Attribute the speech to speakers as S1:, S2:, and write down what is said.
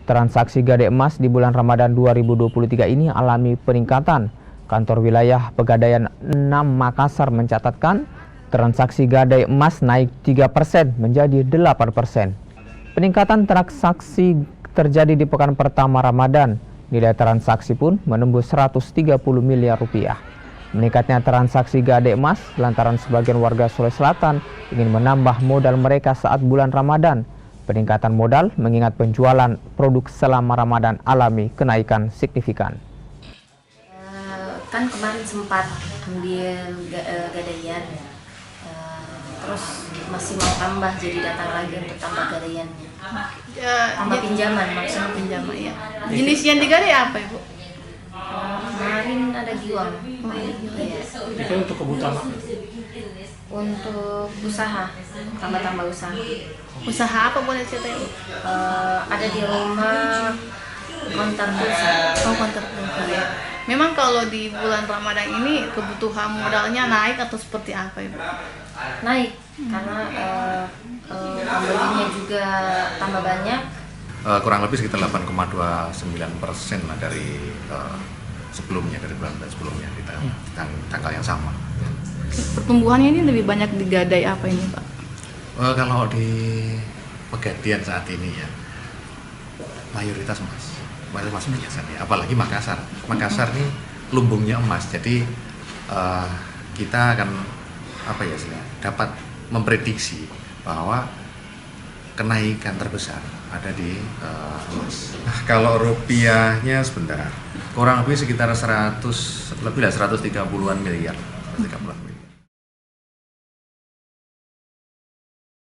S1: Transaksi Gadai Emas di bulan Ramadan 2023 ini alami peningkatan. Kantor Wilayah Pegadaian 6 Makassar mencatatkan transaksi gadai emas naik 3% menjadi 8%. Peningkatan transaksi terjadi di pekan pertama Ramadan. Nilai transaksi pun menembus 130 miliar rupiah. Meningkatnya transaksi gadai emas lantaran sebagian warga Sulawesi Selatan ingin menambah modal mereka saat bulan Ramadan. Peningkatan modal mengingat penjualan produk selama Ramadan alami kenaikan signifikan.
S2: Kan kemarin sempat ambil gadaian, terus masih mau tambah, jadi datang lagi untuk tambah gadaiannya. Tambah pinjaman, maksudnya pinjaman ya.
S3: Jenis yang digadai apa, Ibu?
S2: Kemarin ada giwang. Ya.
S4: Itu untuk kebutuhan apa?
S2: Untuk usaha, tambah-tambah usaha.
S3: Usaha apa boleh cerita, Ibu?
S2: Ada di rumah konter pulsa.
S3: Oh, konter pulsa ya. Memang kalau di bulan Ramadan ini kebutuhan modalnya naik atau seperti apa, Ibu?
S2: Naik, karena pembelinya juga tambah banyak.
S5: Kurang lebih sekitar 8,29% lah dari sebelumnya, dari bulan sebelumnya di tanggal yang sama.
S3: Pertumbuhannya ini lebih banyak di gadai apa ini, Pak?
S5: Kalau di Pegadaian saat ini ya mayoritas emas biasanya, apalagi Makassar. Makassar ini lumbungnya emas, jadi kita akan dapat memprediksi bahwa kenaikan terbesar ada di emas. Nah, kalau rupiahnya sebentar, kurang lebih sekitar 130-an miliar.